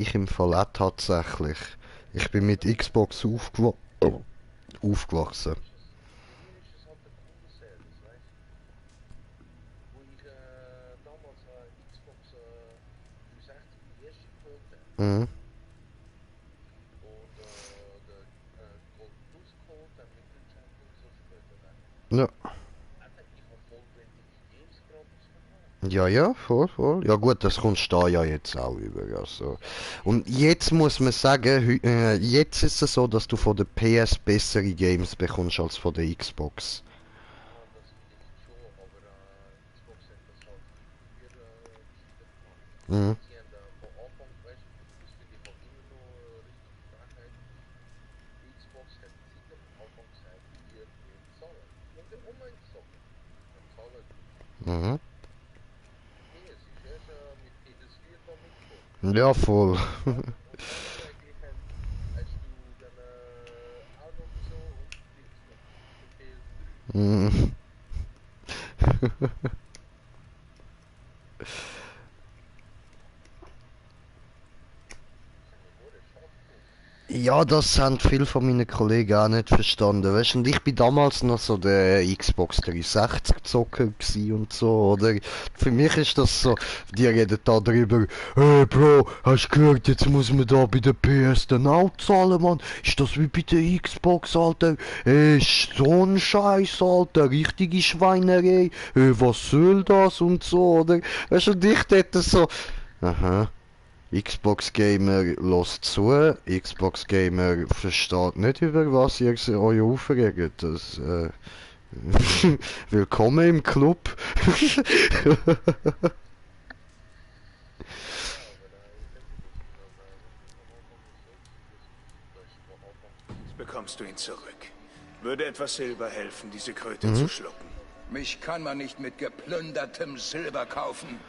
Ich im Fall auch tatsächlich. Ich bin mit Xbox aufgewachsen. Bei mir ist es halt der Kundenservice, weißt du? Wo ich damals Xbox 360 die erste geholt habe Mhm. und Gold Plus geholt habe mit den Champions so später, ne? Ja. Alter, ich habe vollwertige Games gratis bekommen. Ja, ja, voll, voll. Ja gut, das kommst du da ja jetzt auch über. Also. Und jetzt muss man sagen, jetzt ist es so, dass du von der PS bessere Games bekommst als von der Xbox. Ja, das vielleicht schon, aber Xbox hat das halt viel früher entschieden gemacht. Mhm. Sie haben von Anfang, weißt du, das finde ich halt immer noch richtig Frechheit. Die Xbox hat seit dem Anfang gesagt, ihr müsst zahlen. Und der Online-Zocker, dann zahlen die. Mhm. PS ist erst mit PS4 da mitgekommen. Ja, voll. Und dann eigentlich hast du dann auch noch so und Dings noch für PS3. Mhm. Das habe ich hure schade gefunden. Ja, das haben viele von meinen Kollegen auch nicht verstanden. Weißt, und ich bin damals noch so der Xbox 360 Zocker gsi und so, oder? Für mich ist das so, die reden da drüber, hey Bro, hast du gehört, jetzt muss man da bei der PS dann auch zahlen, Mann. Ist das wie bei der Xbox, Alter? Ist so ein Scheiß, Alter, richtige Schweinerei. Was soll das und so, oder? Weißt du, und ich dachte so, aha. Xbox Gamer lässt zu, Xbox Gamer versteht nicht, über was ihr euch aufregt. Willkommen im Club. Ja, aber ich denke, das ist dann wirklich von Anfang an so gewesen, dass von Anfang Jetzt bekommst du ihn zurück. Würde etwas Silber helfen, diese Kröte Mhm. zu schlucken. Mich kann man nicht mit geplündertem Silber kaufen.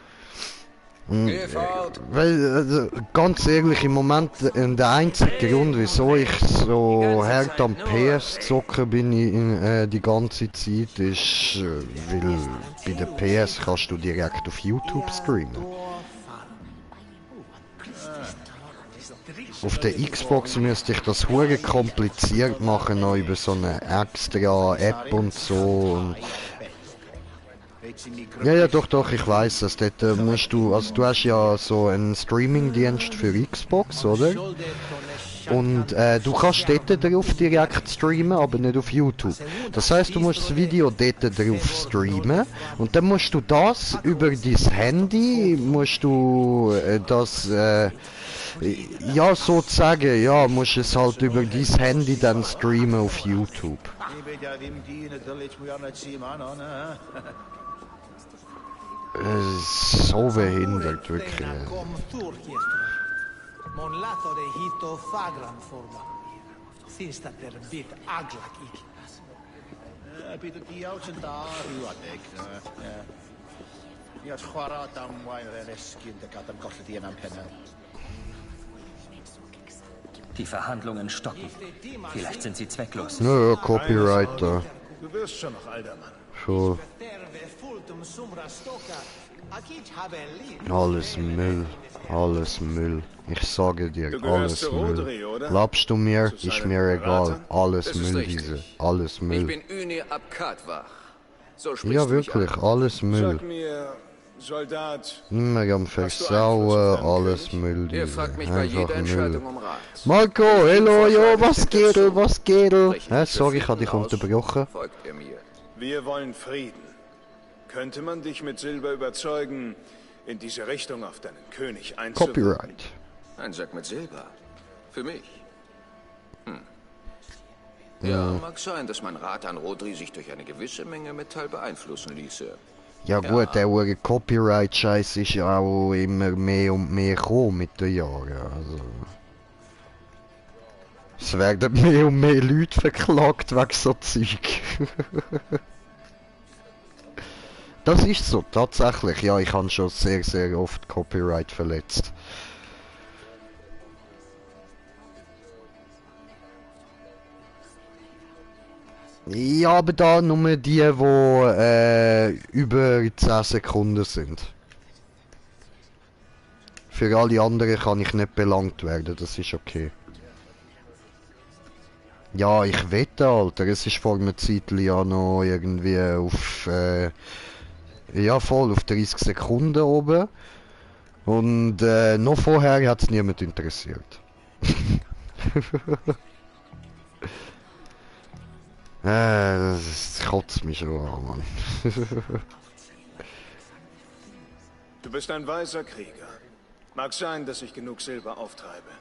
Mhm. Geh fort! Weil, ganz ehrlich, im Moment der einzige Grund, wieso ich so hart am PS zocken bin die ganze Zeit, ist, weil bei der PS kannst du direkt auf YouTube streamen. Auf der Xbox müsste ich das hure kompliziert machen, noch über so eine extra App und so. Und ja, ja, doch, doch, ich weiß es. Dort musst du, also du hast ja so einen Streaming-Dienst für Xbox, oder? Und du kannst dort drauf direkt streamen, aber nicht auf YouTube. Das heißt, du musst das Video dort drauf streamen und dann musst du das über dein Handy, musst du ja, sozusagen, ja, musst es halt über dein Handy dann streamen auf YouTube. Es ist so behindert, wirklich. Mon lato de hito fagran forma. Sinsta ter bit aglak ikinas. Bydd y diawd yn da rhywadeg. Ni os chwarae damwain yr esgyn dy gadam golled i yn am pennau. Die Verhandlungen stocken. Vielleicht sind sie zwecklos. Ja, ja, Copyright da. Du wirst schon noch alter Mann. Schon Terve fultum sumra stoka. Akit habe li. alles Müll. Alles Müll. Ich sage dir, Du gehörst alles zu Müll. Rodri, oder? Glaubst du mir, Zu ist seinen mir egal. Beratern? Alles Das ist Müll, richtig. diese. Alles Ich Müll. bin Üni Abkatwach. So sprichst Ja, du mich wirklich, an. alles Müll. Sag mir, Soldat, Immer am Hast du Einfluss Versauen, auf deinen alles König? Müll, Ihr diese. fragt mich bei jeder Einfach Entscheidung Müll. um Rat. Marco, hello, jo, was geht, dazu. was geht? Richtig, Sorry, ich wir habe dich finden aus. unterbrochen. Folgt ihr mir. wir wollen Frieden. Könnte man dich mit Silber überzeugen, in diese Richtung auf deinen König einzuwirken? Copyright. Ein Sack mit Silber. Für mich. Ja, mag sein, dass mein Rat an Rodri sich durch eine gewisse Menge Metall beeinflussen ließe. Ja gut, der hure Copyright-Scheiß ist ja auch immer mehr und mehr gekommen mit den Jahren. Also. Es werden mehr und mehr Leute verklagt wegen so Zeug. Das ist so, tatsächlich. Ja, ich habe schon sehr, sehr oft Copyright verletzt. Ja, aber da nur die, über 10 Sekunden sind. für alle anderen kann ich nicht belangt werden, das ist okay. Ja, ich wette, Alter, es ist vor einer Zeit ja noch irgendwie auf, ja voll, auf 30 Sekunden oben. Und noch vorher hat es niemand interessiert. Das kotzt mich schon an, Mann. Du bist ein weiser Krieger. Mag sein, dass ich genug Silber auftreibe.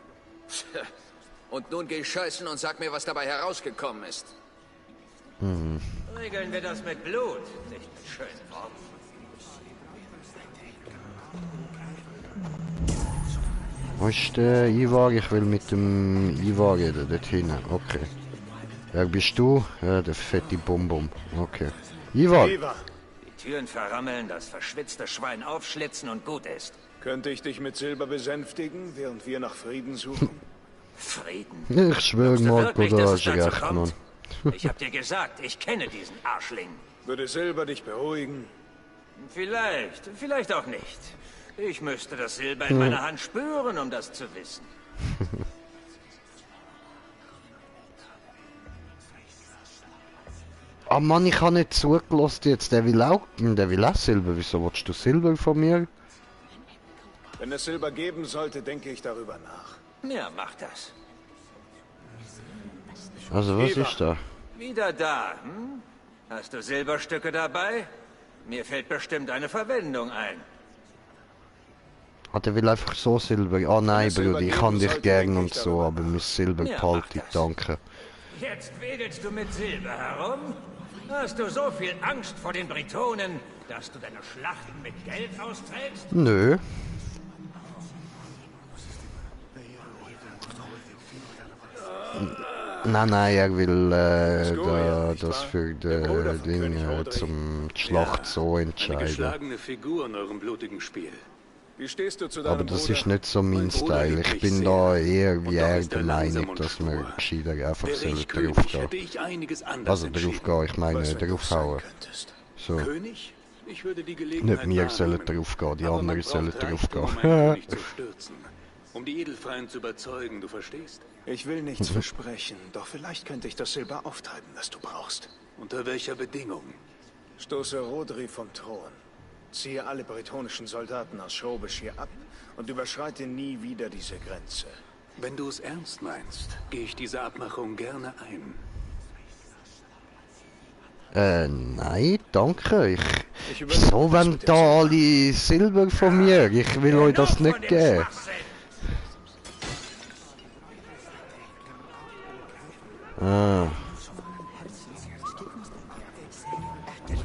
Und nun geh scheißen und sag mir, was dabei herausgekommen ist. Regeln wir das mit Blut, nicht mit schönen Worten. Wo ist der Ivar? Ich will mit dem Ivar reden, dort hinten. Okay. Wer bist du? Ja, der fette Bonbon. Okay. Ivar! Ivar, Die Türen verrammeln, das verschwitzte Schwein aufschlitzen und gut ist. könnte ich dich mit Silber besänftigen, während wir nach Frieden suchen? Frieden. Ich schwöre, Glaubst du Marco, wirklich, du dass hast es dazu recht, Mann. kommt? Ich hab dir gesagt, ich kenne diesen Arschling. Würde Silber dich beruhigen? Vielleicht auch nicht. Ich müsste das Silber in meiner Hand spüren, um das zu wissen. Ah Mann, ich habe nicht zugelassen jetzt. Der will auch Silber. Wieso willst du Silber von mir? Wenn es Silber geben sollte, denke ich darüber nach. Ja, mach das. Also was Ivar. ist da? Wieder da, hm? Hast du Silberstücke dabei? Mir fällt bestimmt eine Verwendung ein. Ah, der will einfach so Silber. Ah nein, Silber Bruder, ich geben kann dich sollte, gern denke und ich so, darüber aber mein Silber Ja, behalte mach ich, das. danke. Jetzt wedelst du mit Silber herum? Hast du so viel Angst vor den Britonen, dass du deine Schlachten mit Geld austrägst? Nö. Nein, er will das für die Dinge zum Schlacht so Eine entscheiden. geschlagene Figur in eurem blutigen Spiel. Wie stehst du zu deinem Aber das Bruder? ist nicht so mein Bruder Style. liebt Ich mich bin sehr. da eher wie Und doch er ist er der langsam Meinung, und dass wir stur. gescheiter einfach Wäre sollen ich König, draufgehen. hätte ich einiges anders Also entschieden. draufgehen, ich meine Was, wenn du es sein draufhauen. könntest? So. König? Ich würde die Gelegenheit Nicht wir sollen wahrnehmen. draufgehen, die Aber man anderen sollen braucht Reichtum, draufgehen. um einen König zu stürzen. Um die Edelfreien zu überzeugen, du verstehst? Ich will nichts versprechen, doch vielleicht könnte ich das Silber auftreiben, das du brauchst. Unter welcher Bedingung? Stoße Rodri vom Thron. Ziehe alle bretonischen Soldaten aus Shrobish hier ab und überschreite nie wieder diese Grenze. Wenn du es ernst meinst, gehe ich diese Abmachung gerne ein. Nein, danke. Ich überlege Wieso das wenn mit dem da Silber. alle Silber von mir? Ich will euch das Genug nicht von dem geben. Schwachsinn. Ah.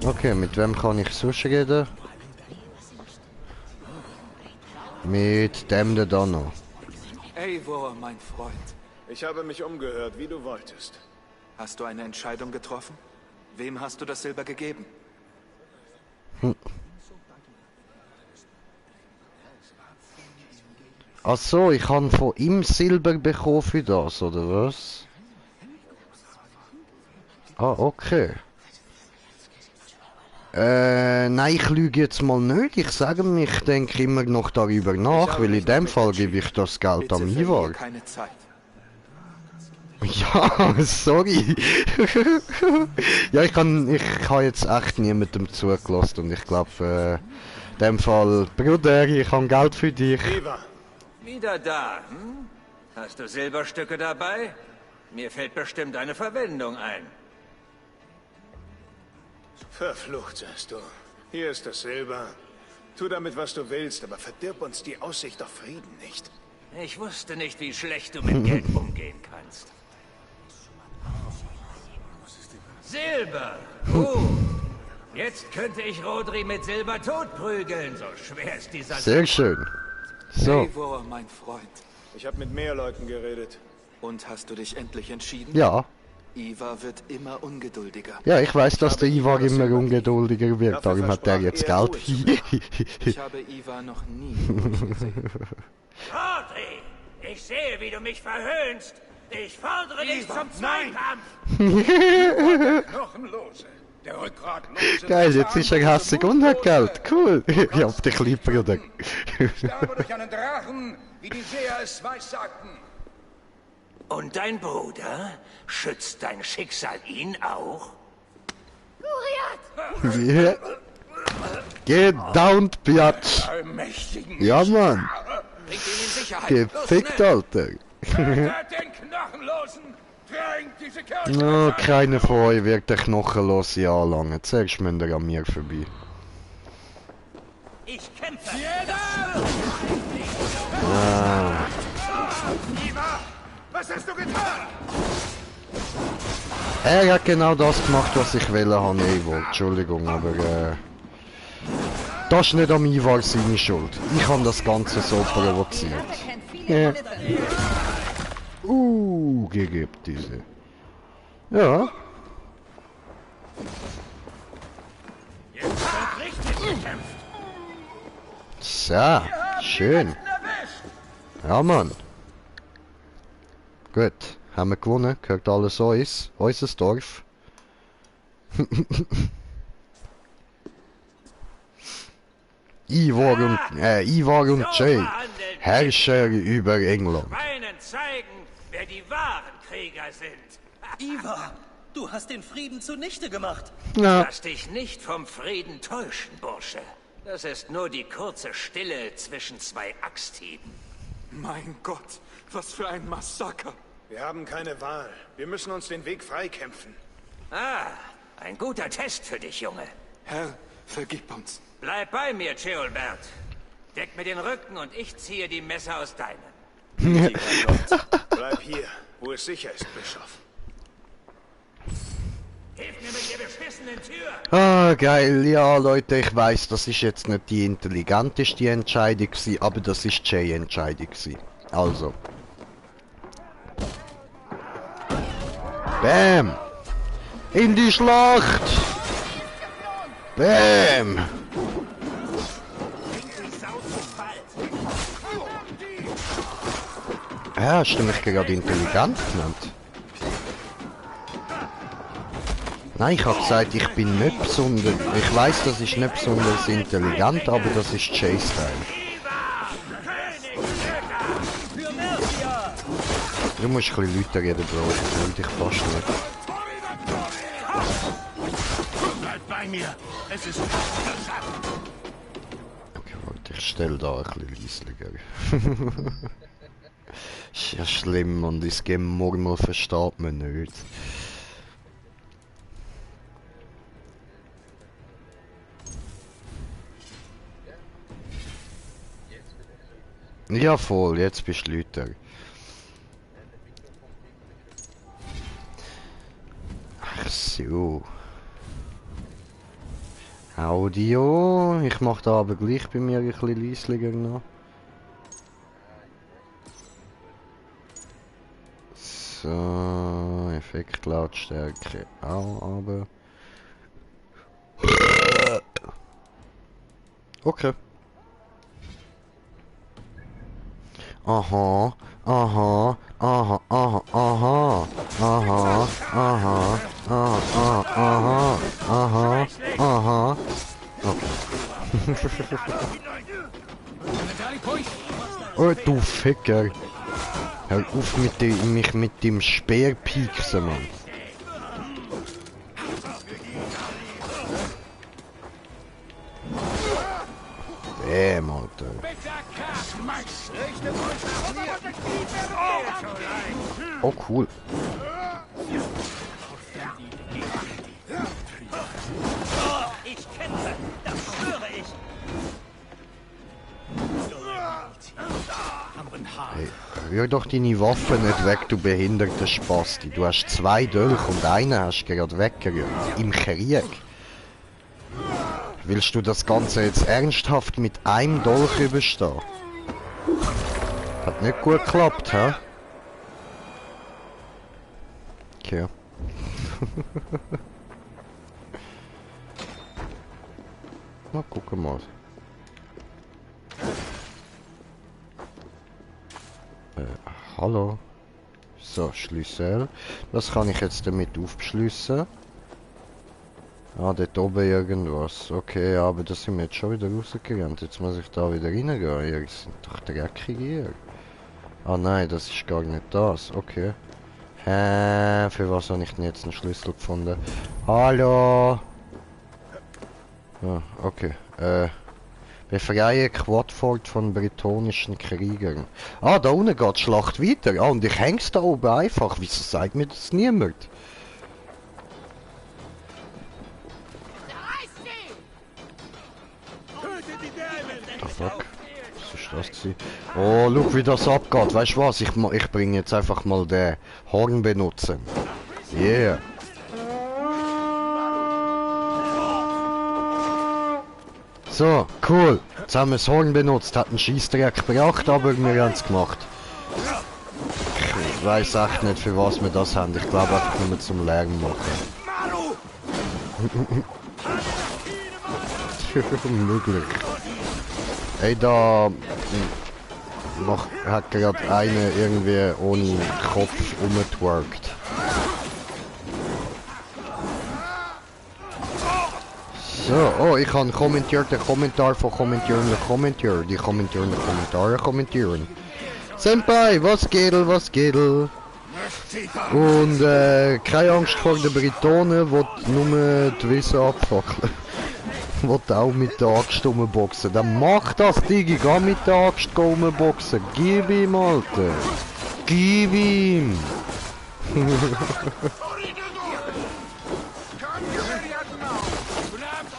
Okay, mit wem kann ich sonst reden? Mit dem da noch. Eivor, mein Freund. Ich habe mich umgehört, wie du wolltest. Hast du eine Entscheidung getroffen? Wem hast du das Silber gegeben? Ach so, ich habe von ihm Silber bekommen für das, oder was? Ah, okay. Nein, ich lüge jetzt mal nicht. Ich sage mir, ich denke immer noch darüber nach, weil in dem Fall gebe ich das Geld Bitte an verliere Ivar. keine Zeit. Ja, sorry. Ja, ich habe jetzt echt niemandem zugelassen und ich glaube, in dem Fall, Bruder, ich habe Geld für dich. Ivar, Wieder da, hm? Hast du Silberstücke dabei? Mir fällt bestimmt eine Verwendung ein. verflucht seist du. Hier ist das Silber. Tu damit, was du willst, aber verdirb uns die Aussicht auf Frieden nicht. Ich wusste nicht, wie schlecht du mit Geld umgehen kannst. Silber! Jetzt könnte ich Rodri mit Silber totprügeln, so schwer ist dieser Sehr schön. So, Eivor, mein Freund. Ich habe mit mehr Leuten geredet. Und hast du dich endlich entschieden? ja. Ivar wird immer ungeduldiger. Ja, ich weiß, dass der Ivar immer ungeduldiger wird, darum hat er jetzt Geld. Ich habe Ivar noch nie ruhig gesehen. Rodri! Ich sehe, wie du mich verhöhnst! Ich fordere dich zum Zweikampf! Knochenlose. Der rückgratlose Geil, jetzt ist er hässig und hat Geld. Cool. Ich hab dich lieb, Bruder. sterbe durch einen Drachen, wie die Seher es weissagten. Und dein Bruder? Schützt dein Schicksal ihn auch? Yeah. Get down, Biatch. Allmächtigen Ja, Mann. Bringt ihn in Sicherheit. Gefickt, Alter. Tötet den Knochenlosen! Drängt diese Kirche! No, keiner von euch wird den knochenlosen anlangen. Zuerst müsst ihr an mir vorbei. Ich kämpfe! Ah. Was hast du getan? Er hat genau das gemacht, was ich wollte haben. Entschuldigung, aber das ist nicht an mir war seine Schuld. Ich habe das Ganze so provoziert. Ja. Gegeben diese. Ja. So, schön. Ja, Mann. Gut, haben wir gewonnen. Gehört alles uns. Unser Dorf. Ivar und Jay, Herrscher über England. Schweinen zeigen, wer die wahren Krieger sind. Ivar, du hast den Frieden zunichte gemacht. Ja. Lass dich nicht vom Frieden täuschen, Bursche. Das ist nur die kurze Stille zwischen zwei Axthieben. Mein Gott, was für ein Massaker. Wir haben keine Wahl. Wir müssen uns den Weg freikämpfen. Ah, ein guter Test für dich, Junge. Herr, vergib uns. Bleib bei mir, Ceolbert. Deck mir den Rücken und ich ziehe die Messer aus deinem. Bleib hier, wo es sicher ist, Bischof. Hilf mir mit der beschissenen Tür! Ah, geil. Ja, Leute, ich weiß, das ist jetzt nicht die intelligenteste Entscheidung gewesen, aber das ist Jay Entscheidung gewesen. Also. Bam! In die Schlacht! Bam! Ja, hast du mich gerade intelligent genannt? Nein, ich habe gesagt, ich bin nicht besonders... Ich weiß, das ist nicht besonders intelligent, aber das ist Jay-Style. Du musst ein bisschen lauter reden, Bro. Ich will dich fast nicht. Bleib bei mir! Es ist... Okay, warte, ich stelle da ein bisschen leislicher. Ist ja schlimm und das Gemurmel versteht man nicht. Ja voll, jetzt bist du lauter. Ach so. Audio. Ich mach da aber gleich bei mir ein bisschen leislicher noch. So, Effekt Lautstärke auch, aber... Okay. Aha, aha, aha, aha, aha, aha, aha, aha, aha, aha, aha. Okay. Oh, du Ficker. Hör auf mit mich mit dem Speer pieksen, Mann. Bäm, Alter. Oh, cool. Ich kämpfe, das schwöre ich. Hey, rühr doch deine Waffe nicht weg, du behinderter Spasti. Du hast 2 Dolch und einen hast gerade weggerührt. Im Krieg. Willst du das Ganze jetzt ernsthaft mit einem Dolch überstehen? Hat nicht gut geklappt, hä? Okay. Na, gucken mal. Hallo. So, Schlüssel. Das kann ich jetzt damit aufschliessen. Ah, dort oben irgendwas. Okay, aber da sind wir jetzt schon wieder rausgerannt. Jetzt muss ich da wieder reingehen. Ihr sind doch dreckig hier. Ah nein, das ist gar nicht das. Okay. Hä, für was habe ich denn jetzt einen Schlüssel gefunden? Hallo? Ah, okay. Befreie Quadford von bretonischen Kriegern. Ah, da unten geht die Schlacht weiter. Ah, und ich häng's da oben einfach. Wieso sagt mir das niemand? Fuck. Was ist das gewesen? Oh, schau wie das abgeht. Weißt du was? Ich bringe jetzt einfach mal den Horn benutzen. Yeah. So, cool. Jetzt haben wir das Horn benutzt. Hat einen Scheissdreck gebracht, aber wir haben es gemacht. Ich weiß echt nicht, für was wir das haben. Ich glaube einfach nur zum Lärm machen. Möglich. Ey, da hat gerade einer irgendwie ohne Kopf umgetwerkt. So, oh, ich habe kommentiert den Kommentar von kommentierenden Kommentar. Die kommentierenden Kommentare kommentieren. Senpai, was geht? Und keine Angst vor den Britonen, die nur die Wissen abfackeln. Wollt auch mit der Axt rumboxen. Dann mach das, Digi, geh mit der Axt rumboxen. Gib ihm, Alter. Gib ihm.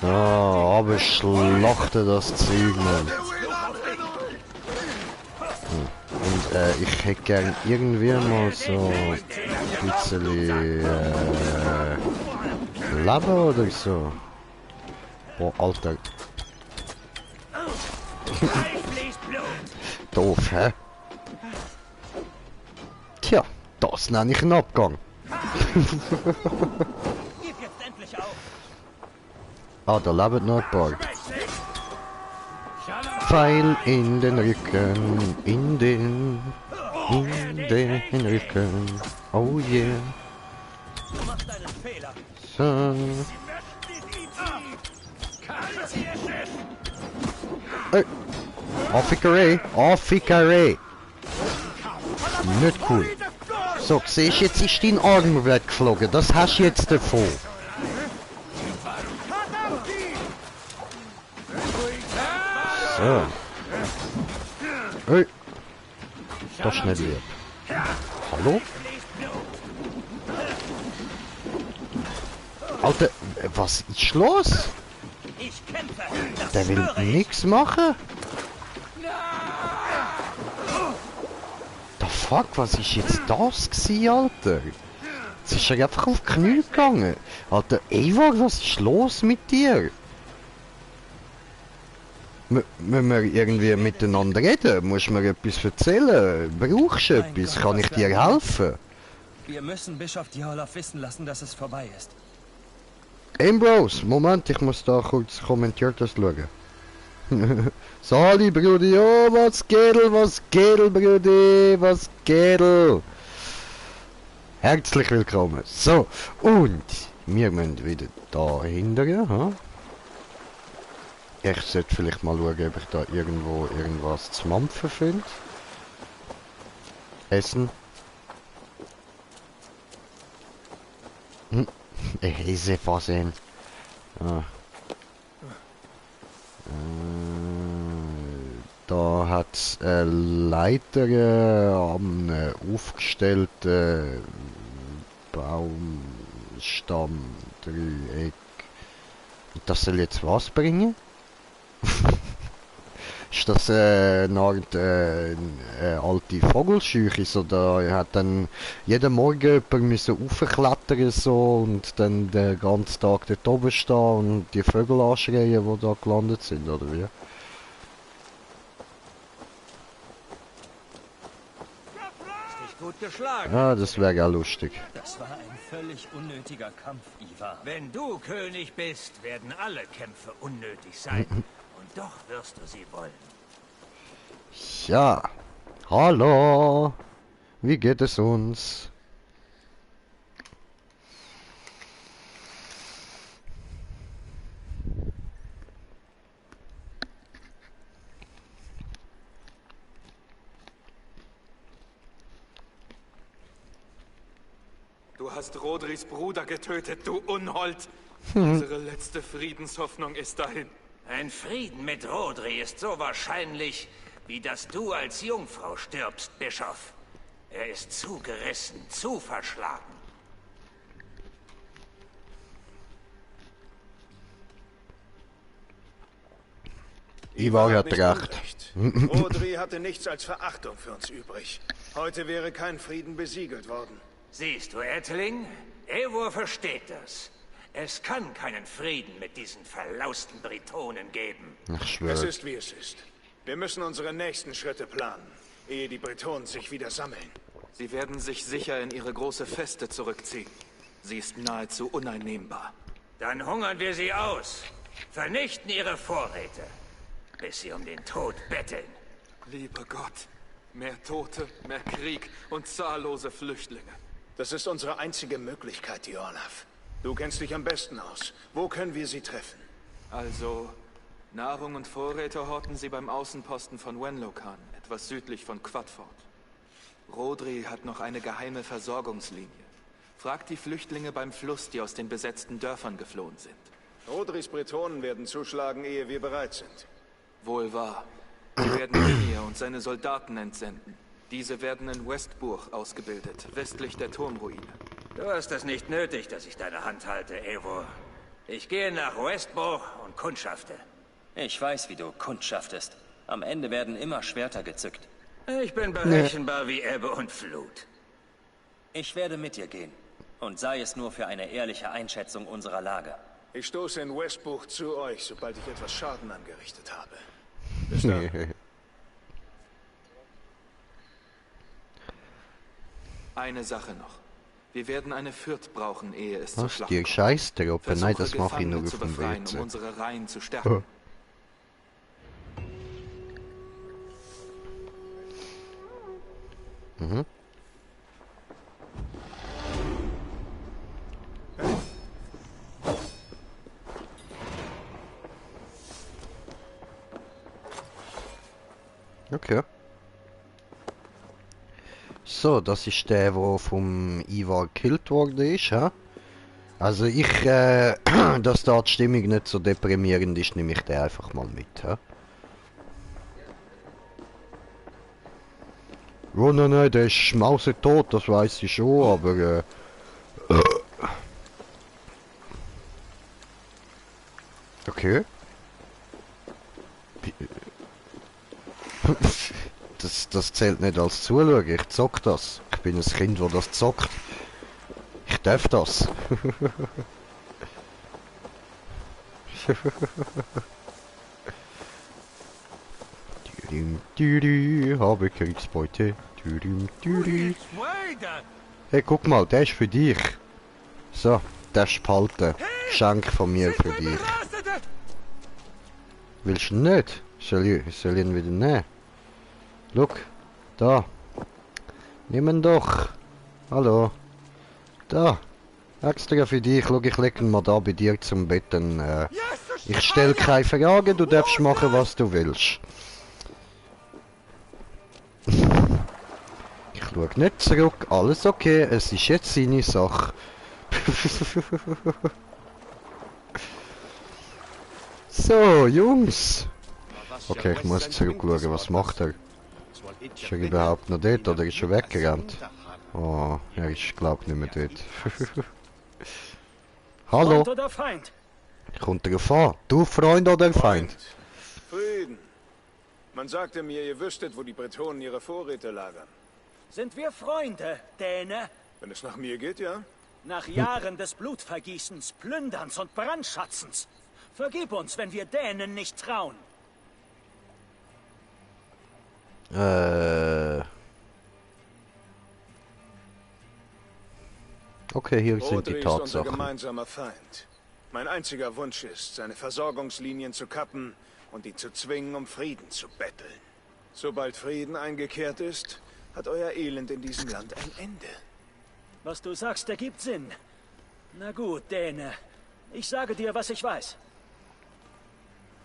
Ah, aber schlachte das Zeug, Mann. Und ich hätte gern irgendwie mal so ein bisschen Leben oder so. Oh, Alter. Doof, hä? Tja, das nenne ich einen Abgang. Ah, da leben noch ein paar. Pfeil in den Rücken, in den Rücken. Oh yeah. So. Hey. Affikerei. Nicht cool. So, siehst jetzt ist dein Arm weggeflogen. Das hast du jetzt davon. So. Hey. Das ist nicht lieb. Hallo? Alter, was ist los? Der will nichts machen. The fuck, was ist jetzt das gewesen, Alter? Jetzt ist er einfach auf die Knie gegangen. Alter, Eva, was ist los mit dir? Müssen wir irgendwie miteinander reden? Musst du mir etwas erzählen? Brauchst du etwas? Kann ich dir helfen? Wir müssen Bischof Dyatlov wissen lassen, dass es vorbei ist. Ambrose, Moment, ich muss da kurz Kommentiertes schauen. Sali, Brudi, oh, was geht, Brudi, was geht? Herzlich willkommen. So, und wir müssen wieder da hindern, ha? Ich sollte vielleicht mal schauen, ob ich da irgendwo irgendwas zu mampfen finde. Essen. Häse versehen. Ah. Da hat es Leiter am aufgestellten Baumstamm Dreieck. Und das soll jetzt was bringen? Ist das eine Art alte Vogelscheuche? So, da hat dann jeden Morgen jemand müssen raufklettern so, und dann den ganzen Tag dort oben stehen und die Vögel anschreien, die da gelandet sind, oder wie? Gut geschlagen. Ah, das wäre ja lustig. Das war ein völlig unnötiger Kampf, Ivar. Wenn du König bist, werden alle Kämpfe unnötig sein. Und doch wirst du sie wollen. Ja. Hallo. Wie geht es uns? Du hast Rodris Bruder getötet, du Unhold. Unsere letzte Friedenshoffnung ist dahin. Ein Frieden mit Rodri ist so wahrscheinlich, wie dass du als Jungfrau stirbst, Bischof. Er ist zu gerissen, zu verschlagen. Ivar hat recht. Rodri hatte nichts als Verachtung für uns übrig. Heute wäre kein Frieden besiegelt worden. Siehst du, Ettling? Eivor versteht das. Es kann keinen Frieden mit diesen verlausten Britonen geben. Ich schwöre. Es ist, wie es ist. Wir müssen unsere nächsten Schritte planen, ehe die Britonen sich wieder sammeln. Sie werden sich sicher in ihre große Feste zurückziehen. Sie ist nahezu uneinnehmbar. Dann hungern wir sie aus. Vernichten ihre Vorräte, bis sie um den Tod betteln. Lieber Gott, mehr Tote, mehr Krieg und zahllose Flüchtlinge. Das ist unsere einzige Möglichkeit, Jorlaf. Du kennst dich am besten aus. Wo können wir sie treffen? Also, Nahrung und Vorräte horten sie beim Außenposten von Wenlokan, etwas südlich von Quadford. Rodri hat noch eine geheime Versorgungslinie. Fragt die Flüchtlinge beim Fluss, die aus den besetzten Dörfern geflohen sind. Rodris Bretonen werden zuschlagen, ehe wir bereit sind. Wohl wahr. Sie werden Mimir und seine Soldaten entsenden. Diese werden in Westburg ausgebildet, westlich der Turmruine. Du hast es nicht nötig, dass ich deine Hand halte, Eivor. Ich gehe nach Westburg und kundschafte. Ich weiß, wie du kundschaftest. Am Ende werden immer Schwerter gezückt. Ich bin berechenbar wie Ebbe und Flut. Ich werde mit dir gehen. Und sei es nur für eine ehrliche Einschätzung unserer Lage. Ich stoße in Westburg zu euch, sobald ich etwas Schaden angerichtet habe. Bis dann. Eine Sache noch. Wir werden eine Fürth brauchen, ehe es zu Was, Schlacht die kommt. Scheißtruppe? Nein, das Versuche, mache ich nur Gefangene auf zu dem befreien, WC. um unsere Reihen zu stärken. Mhm. Okay. So, das ist der, der vom Ivar gekillt worden ist, hä? Also dass da die Stimmung nicht so deprimierend ist, nehme ich den einfach mal mit, hä? Oh nein, der ist mausetot, das weiß ich schon, aber okay. Das zählt nicht als Zuschauen, ich zock das. Ich bin ein Kind, das das zockt. Ich darf das. Habe Kriegsbeute. Hey, guck mal, der ist für dich. So, der Spalte. Schenk von mir für dich. Willst du nicht? Soll ich ihn wieder nehmen? Look, da. Nimm ihn doch. Hallo. Da. Extra für dich. Schau, ich lege ihn mal da bei dir zum Betten. Ich stelle keine Fragen, du darfst machen, was du willst. Ich schaue nicht zurück, alles okay, es ist jetzt seine Sache. So, Jungs. Okay, ich muss zurückschauen, was macht er? Ist er überhaupt noch dort oder ist er weggerannt? Oh, er ist glaub ich nicht mehr dort. Hallo? Freund oder Feind? Kommt drauf an. Du Freund oder Feind? Frieden. Man sagte mir, ihr wüsstet, wo die Bretonen ihre Vorräte lagern. Sind wir Freunde, Däne? Wenn es nach mir geht, ja? Nach Jahren des Blutvergießens, Plünderns und Brandschatzens. Vergib uns, wenn wir Dänen nicht trauen. Okay, hier sind Rodri die ist unser Tatsachen. gemeinsamer Feind. Mein einziger Wunsch ist, seine Versorgungslinien zu kappen und ihn zu zwingen, um Frieden zu betteln. Sobald Frieden eingekehrt ist, hat euer Elend in diesem Land ein Ende. Was du sagst, ergibt Sinn. Na gut, Däne. Ich sage dir, was ich weiß.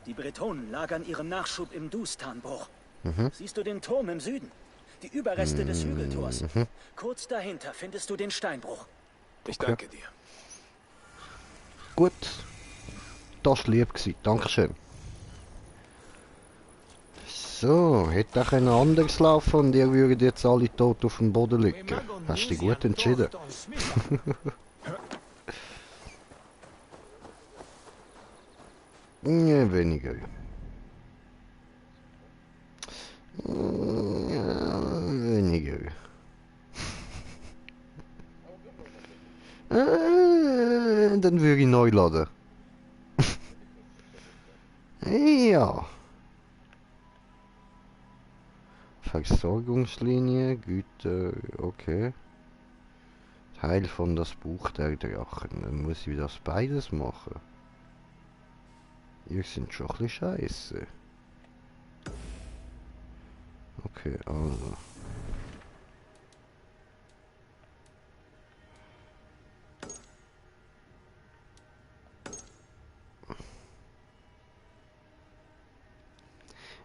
Die Bretonen lagern ihren Nachschub im Dustanbruch. Siehst du den Turm im Süden? Die Überreste des Hügeltors. Kurz dahinter findest du den Steinbruch. Ich danke dir. Gut. Das war lieb gewesen. Dankeschön. So, hätte auch anders laufen und ihr würdet jetzt alle tot auf dem Boden liegen. Hast du dich gut entschieden? Ja, weniger. Ja, weniger. Dann würde ich neu laden. Ja. Versorgungslinie, Güter, okay. Teil von das Buch der Drachen. Dann muss ich das beides machen. Ihr sind schon ein bisschen scheiße. Okay, also.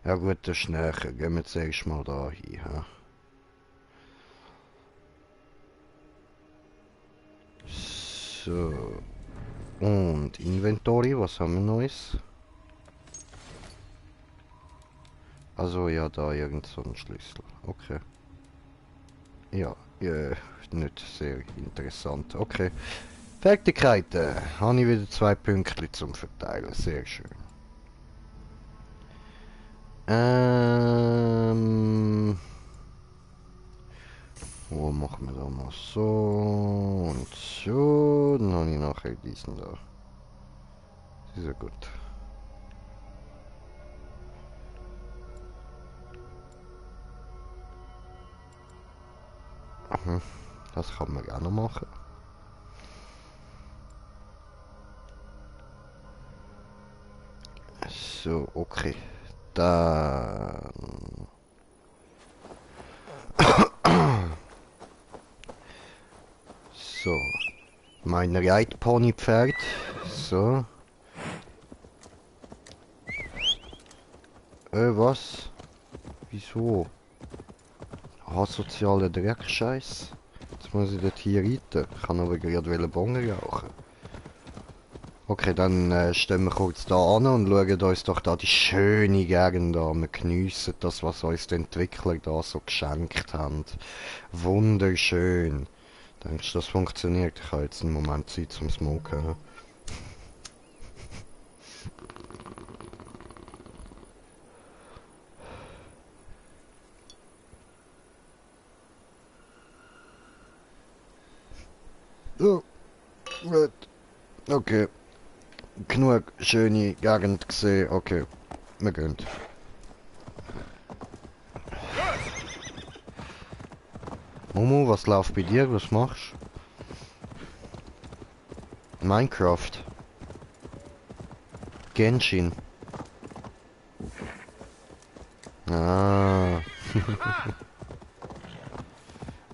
Ja gut, das ist näher. Gehen wir zuerst mal da hin. Ha? So. Und Inventory, was haben wir Neues? Also ja, da irgend so ein Schlüssel. Okay. Ja, nicht sehr interessant. Okay. Fertigkeiten. Habe ich wieder 2 Punkte zum Verteilen. Sehr schön. Wo machen wir da mal so und so. Dann habe ich nachher diesen da. Das ist ja gut. Das kann man auch noch machen. So, okay. Dann... So. Mein Reitponypferd. So. Was? Wieso? Asozialer Dreckscheiß. Jetzt muss ich dort hier reiten. Ich kann aber gerade Bongen rauchen. Okay, dann stehen wir kurz da an und schauen uns doch da die schöne Gegend an. Wir geniessen das, was uns die Entwickler da so geschenkt haben. Wunderschön. Denkst du, das funktioniert? Ich habe jetzt einen Moment Zeit zum Smoken. So, gut. Okay. Genug schöne Gegend gesehen. Okay, wir gehen. Momo, was läuft bei dir? Was machst du? Minecraft. Genshin. Ah.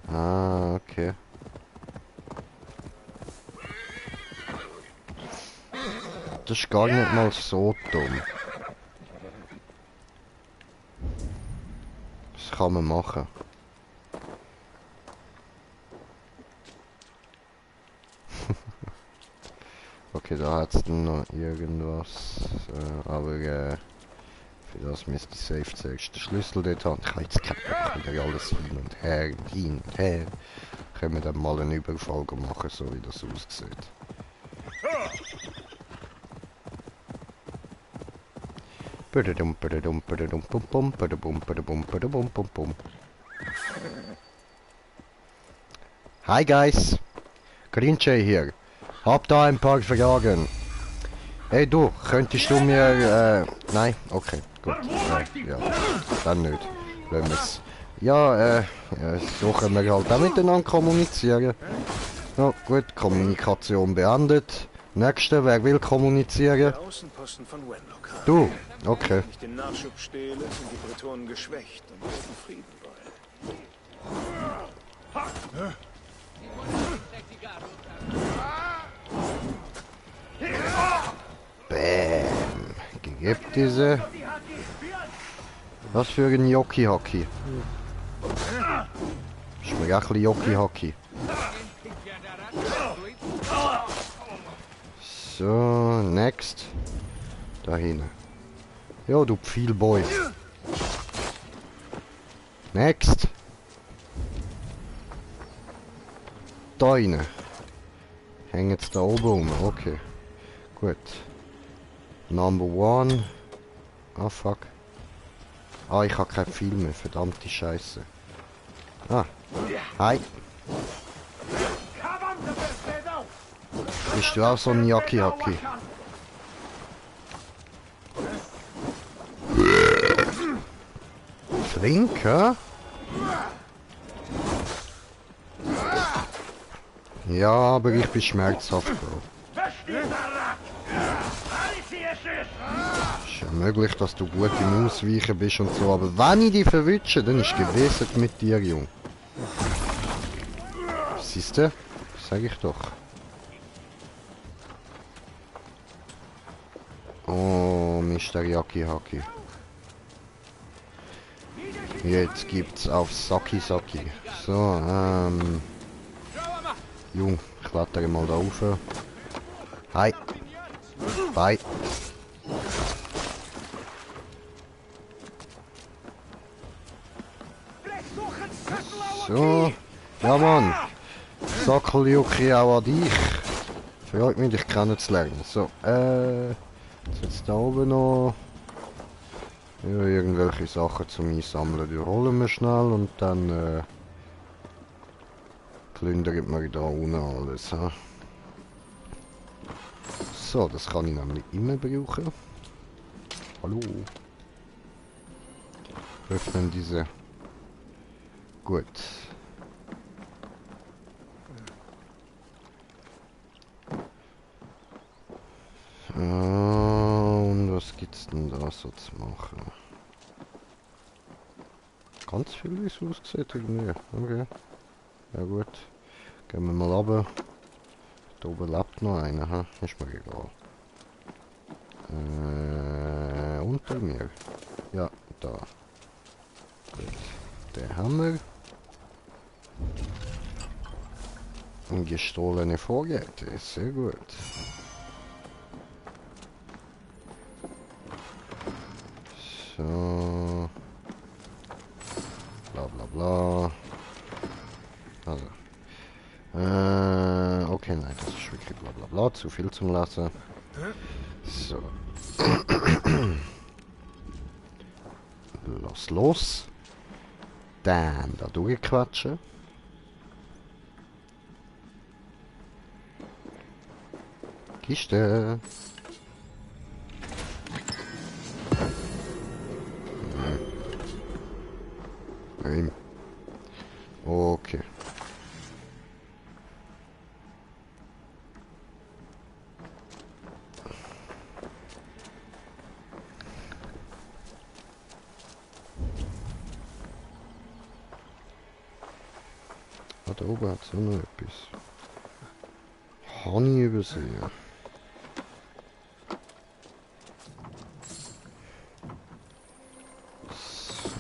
Ah, okay. Das ist gar nicht mal so dumm. Das kann man machen. Okay, da hat es dann noch irgendwas. Aber für das müsste ich safe zuerst den Schlüssel dort haben. Ich habe jetzt keinen Bock, wieder alles hin und her. Können wir dann mal einen Überfall machen, so wie das aussieht. Hi guys, Grinche hier. Hab da ein paar Fragen. Hey du, könntest du mir... nein? Okay, gut. Ja, dann nicht. Lassen wir's. Ja, so können wir halt auch miteinander kommunizieren. Ja, gut, Kommunikation beendet. Nächste, wer will kommunizieren? Der Außenposten von Wenlokan. Du, okay. Wenn ich den Nachschub stehle, sind die Bretonen geschwächt und werden Frieden wollen. Bäm. Gegebt diese. Was für ein Jockey-Hockey. Ist mir auch ein bisschen Jockey-Hockey. So, next. Da hinten. Ja, du Pfeilboy. Next. Da rein. Hängen jetzt da oben rum. Okay. Gut. Number one. Ah, fuck. Ah, ich habe kein Pfeil mehr. Verdammte Scheiße. Ah. Hi. Bist du auch so ein Yaki-Haki? Flink, hä? Ja, aber ich bin schmerzhaft, Bro. Ist ja möglich, dass du gut im Ausweichen bist und so, aber wenn ich dich verwünsche, dann ist gewesen mit dir, Jung. Siehst du? Sag ich doch. Oh, Mr. Yaki-Haki. Jetzt gibt's auf Saki-Saki. So, Jung, ich klettere mal da rauf. Hi. Bye. So. Ja, Mann. Sackel-Yuki auch an dich. Freut mich, dich kennenzulernen. So, jetzt da oben noch. Ja, irgendwelche Sachen zum Einsammeln. Die holen wir schnell und dann plündern wir da unten alles. He? So, das kann ich nämlich immer brauchen. Hallo. Öffnen diese. Gut. Und was gibt's denn da so zu machen? Ganz viel, wie es aussieht irgendwie. Okay. Ja gut. Gehen wir mal runter. Da oben lebt noch einer, ha? Ist mir egal. Unter mir. Ja, da. Gut. Den haben wir. Und gestohlene Vorräte. Sehr gut. So. Bla bla bla. Also. Okay, nein, das ist wirklich bla bla bla. Zu viel zum Lassen. So. Lass los. Dann da durchquatschen. Kiste. Nein. Okay. Da oben hat es noch etwas. Habe ich übersehen.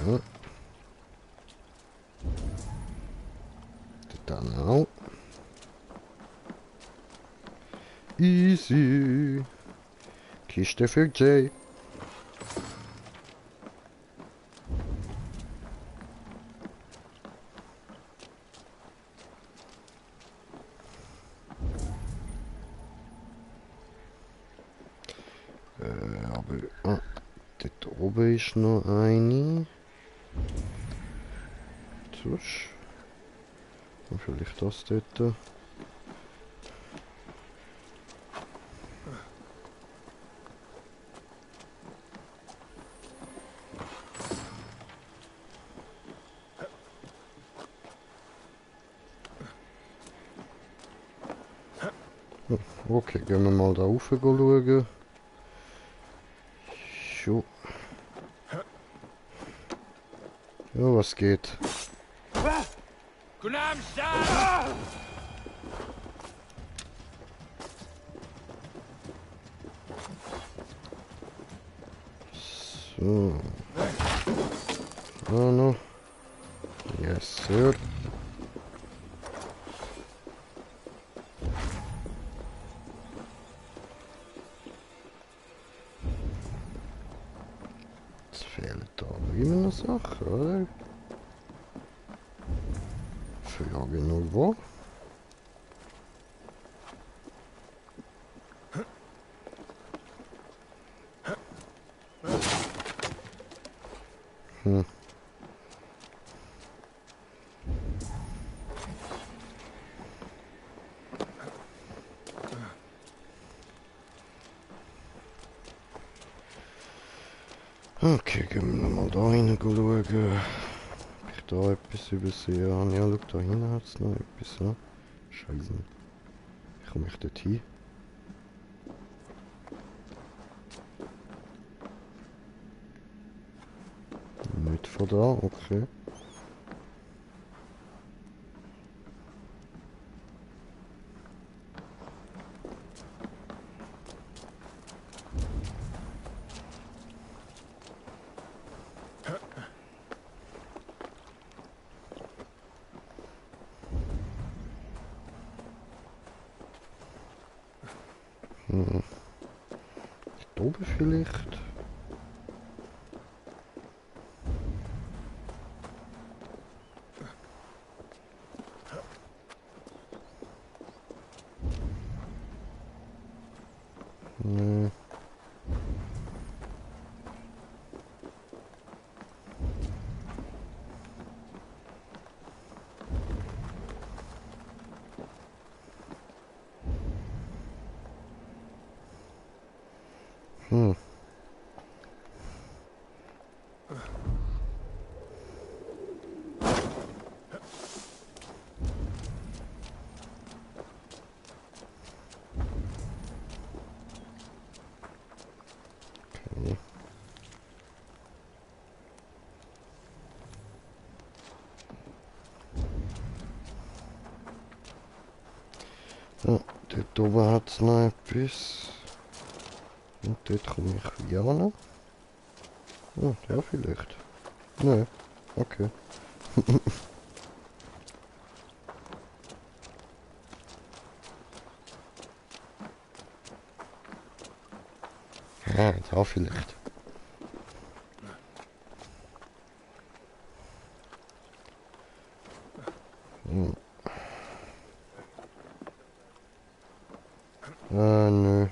So. Dann auch. Easy. Kiste für Jay. Aber dort oben ist noch eine. Tusch. Und vielleicht das dort. Okay, gehen wir mal da rauf schauen. So. Ja, was geht? So. Oh no. Yes, sir. Jetzt fehlen da aber immer noch Sachen, oder? Frage nur wo? Hm. Okay, gehen wir mal da rein schauen. Ob ich da etwas übersehen habe. Ja, schau, da hinten hat es noch etwas. Ja? Scheiße. Wie komme ich dort hin? Nicht von da, okay. Hm. Da oben vielleicht? Nee. Hm. Okay. Ja, dort oben hat es noch etwas. Und dort komme ich wie auch noch. Oh, ja, vielleicht. Nein, okay. Ja, da vielleicht. Hm. Nö.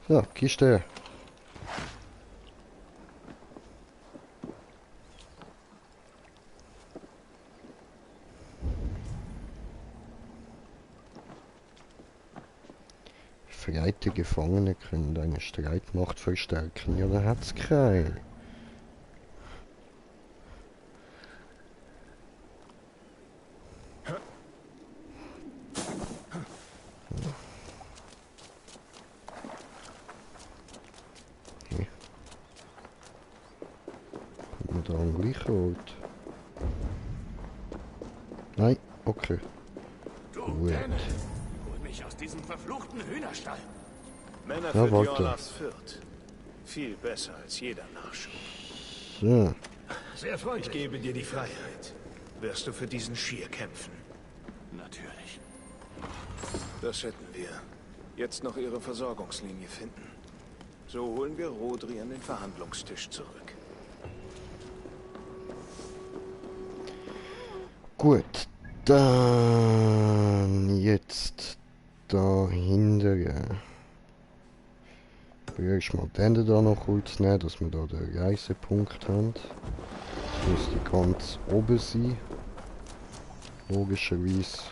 So, Kiste. Befreite Gefangene können deine Streitmacht verstärken. Ja, da hat's keinen. Okay. Kommt man da am gleichen Ort? Nein, okay. Gut. Hol mich aus diesem verfluchten Hühnerstall. Männer Ja, für warte. Dionas Fürth. Viel besser als jeder Nachschub. So. Sehr freundlich. Ich gebe dir die Freiheit. Wirst du für diesen Schier kämpfen? Natürlich. Das hätten wir. Jetzt noch ihre Versorgungslinie finden. So holen wir Rodri an den Verhandlungstisch zurück. Gut, dann jetzt dahinter. Ich mal die Hände da noch kurz nehmen, dass wir da den Reisepunkt haben. Das müsste ganz oben sein. Logischerweise.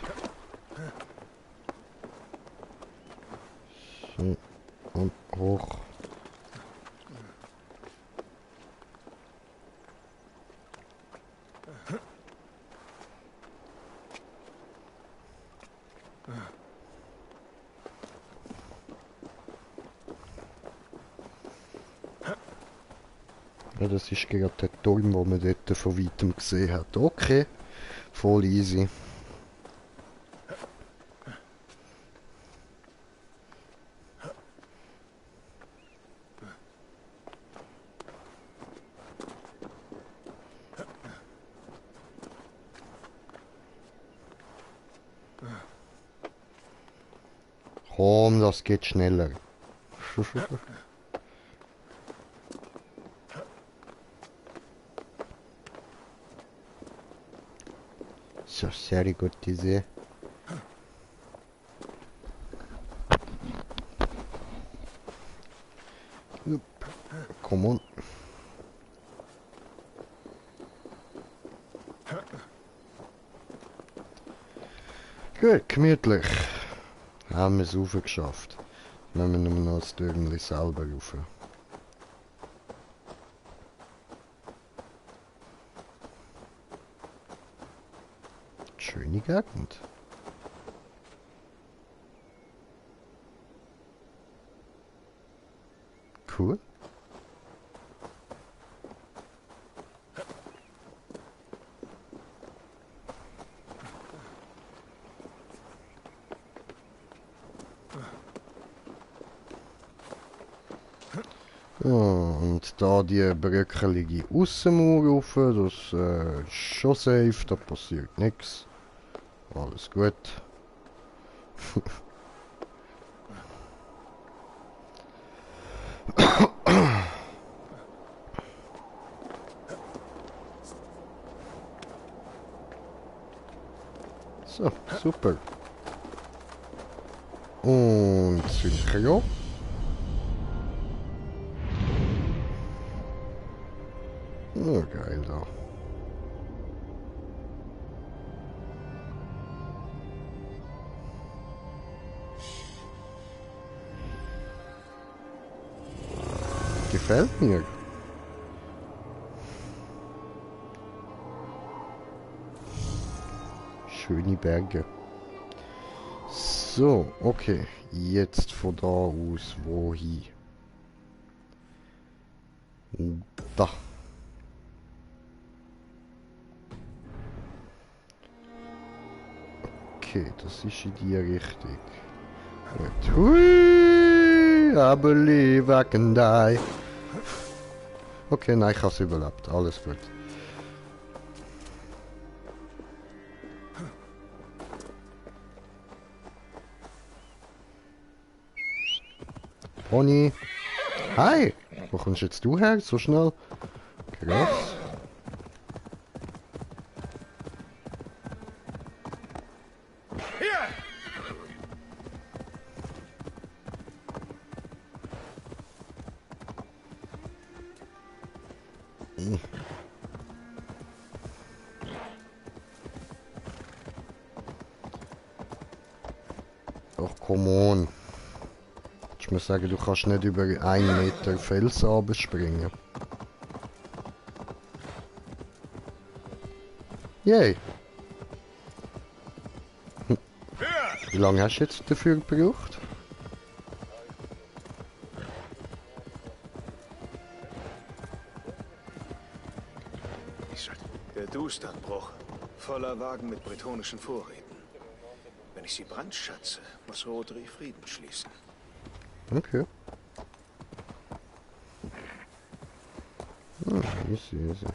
So, und hoch. Ja, das ist gerade der Turm, den man dort von weitem gesehen hat. Okay, voll easy. Komm, das geht schneller. So, sehr gut, diese. Komm on. Gut, gemütlich. Haben wir es raufgeschafft. Dann müssen wir nur noch das Türmchen selber rauf. Schöne Gegend. Cool. Ja, und da die bröckelige Aussenmauer rauf, das ist schon safe, da passiert nichts. Alles gut. So, super. Und Synchro. Oh, geil da. Gefällt mir. Schöne Berge. So, okay. Jetzt von da aus wohin? Da. Okay, das ist in die Richtung. Gut. Hui, I believe I can die. Okay, nein, ich habe es überlebt. Alles gut. Pony. Hi! Wo kommst jetzt du her? So schnell? Krass. Ach, come on. Ich muss sagen, du kannst nicht über 1 Meter Fels springen. Yay! Wie lange hast du jetzt dafür gebraucht? Der Dustanbruch. Voller Wagen mit bretonischen Vorräten. Wenn ich sie brandschatze, muss Rodri Frieden schließen. Okay. Ah, easy, easy.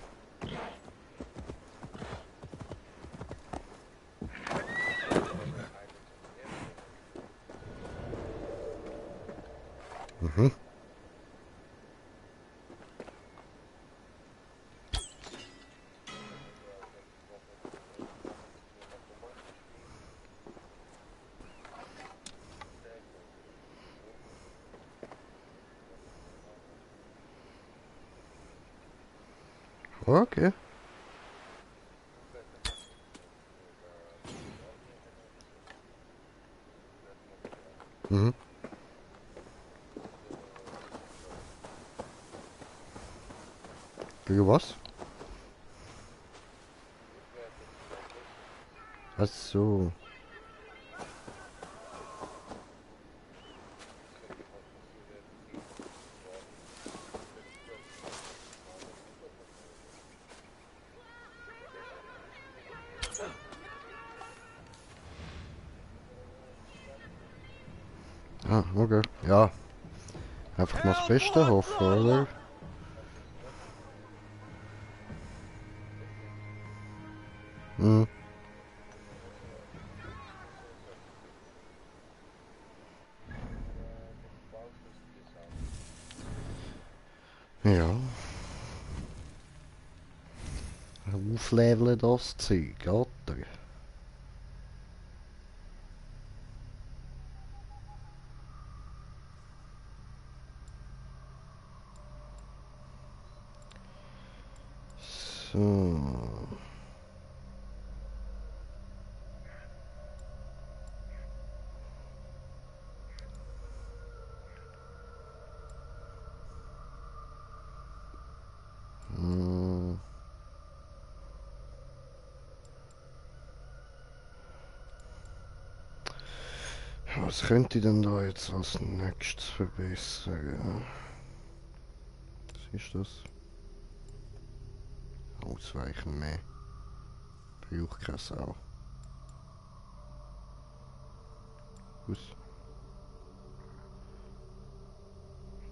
Mhm. Okay. Mhm. Für was? Ach so. Ah, okay. Ja. Einfach mal das Beste hoffen, oder? Hm. Ja. Aufleveln das Zeug, oder? So. Was könnte ich denn da jetzt als nächstes verbessern? Was ist das? Ausweichen mehr. Braucht keine Sau. Was?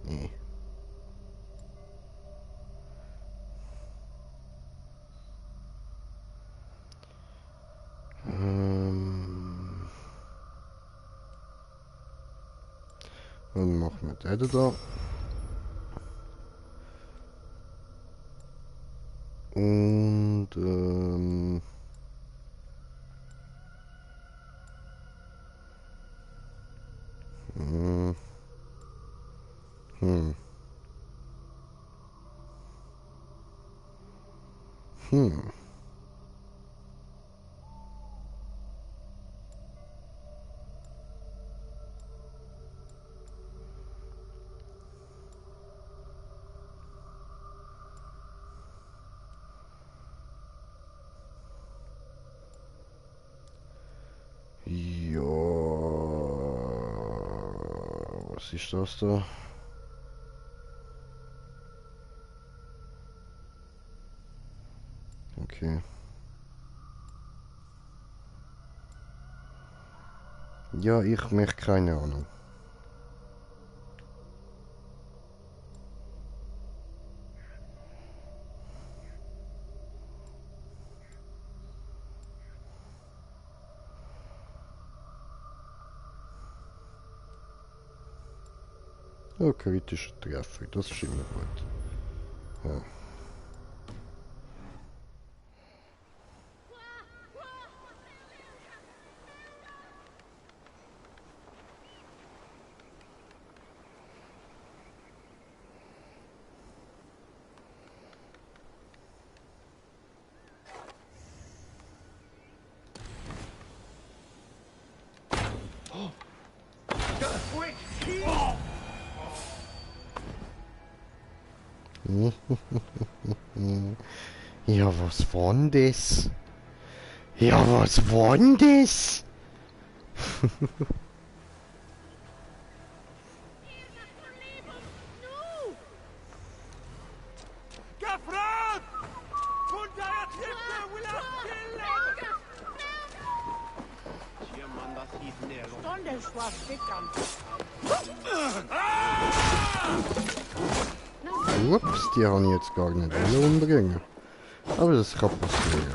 Nee. Dann machen wir den da. Und ja, was ist das da? Okay. Ja, ich möchte keine Ahnung. Oh, kritischer Treffer, das ist immer gut. Ja. Ja, was war denn das? Ja, was war denn das? Ups, die habe ich jetzt gar nicht umbringen. Aber das kann passieren.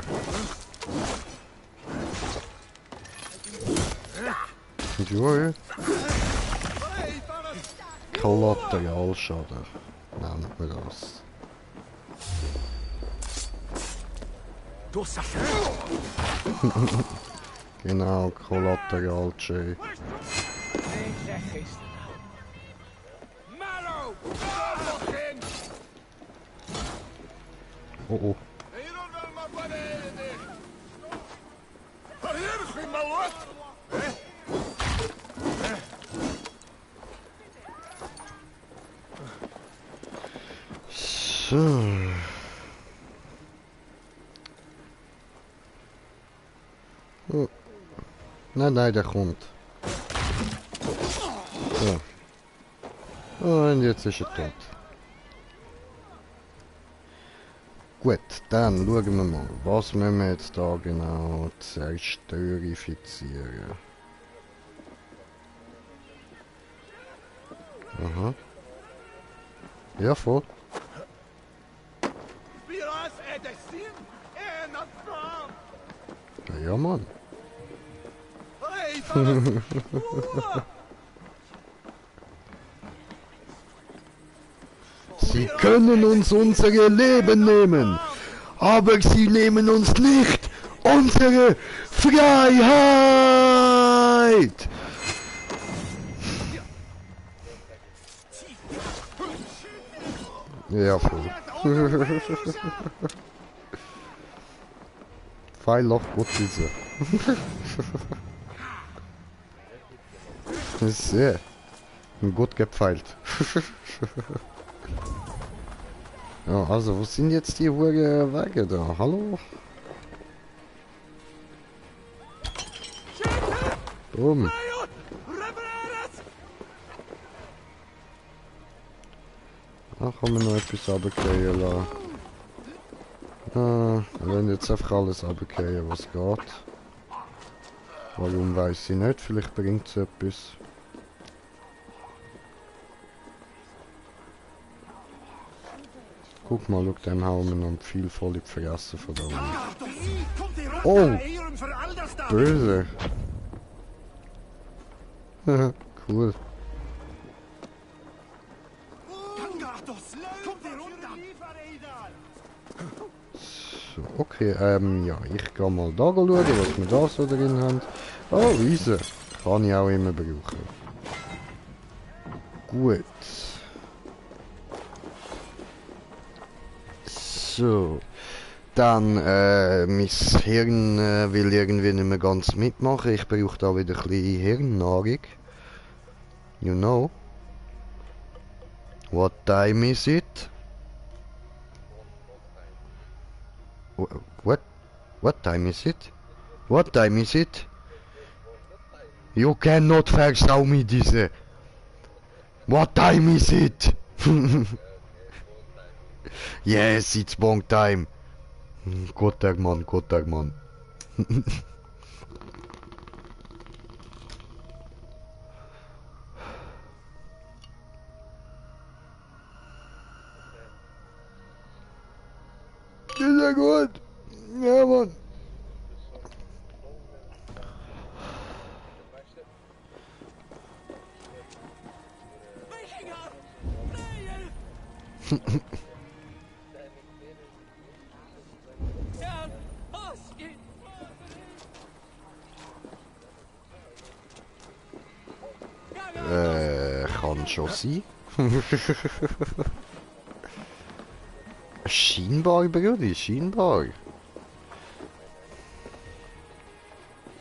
Ja. Kollateralschaden nennt man das. Genau, Kollateralschaden. Oh oh. So. Oh. Nein, nein, der kommt. So. Und jetzt ist er tot. Gut, dann schauen wir mal, was müssen wir jetzt da genau zerstörifizieren. Aha. Ja, voll. Ja, Mann. Sie können uns unsere Leben nehmen, aber sie nehmen uns nicht unsere Freiheit! Ja, voll. Pfeil gut diese. Sehr. Gut gepfeilt. Ja, also, wo sind jetzt die hohen Wege da? Hallo? Boom. Da kann man noch etwas runtergehen lassen. Wir wollen jetzt einfach alles runtergehen, was geht. Warum weiß ich nicht, vielleicht bringt es etwas. Guck mal, schau, dem hauen wir noch viel voll in die Fresse von da unten. Oh! Böse! Cool. So, okay, ja, ich gehe mal da schauen, was wir da so drin haben. Oh, Wiese. Kann ich auch immer brauchen. Gut. So. Dann, mein Hirn will irgendwie nicht mehr ganz mitmachen. Ich brauche da wieder ein bisschen Hirnnahrung. You know. What time is it? What? What time is it? What time is it? You cannot versau me diese. What time is it? Yes, it's bong time. Guter Mann, guter Mann. Ist ja gut. Ja, Mann. Kann schon sein. Scheinbar, Brudi, scheinbar.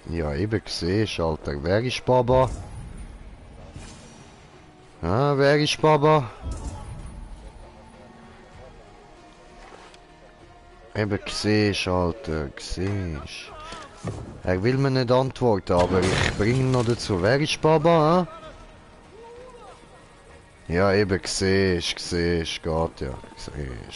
Ja, eben gesehen, Alter. Wer ist Baba? Ah, wer ist Baba? Eben gesehen, Alter, gesehen. Er will mir nicht antworten, aber ich bringe ihn noch dazu. Wer ist Baba, Ja, eben gesehen, geht ja, gesehen.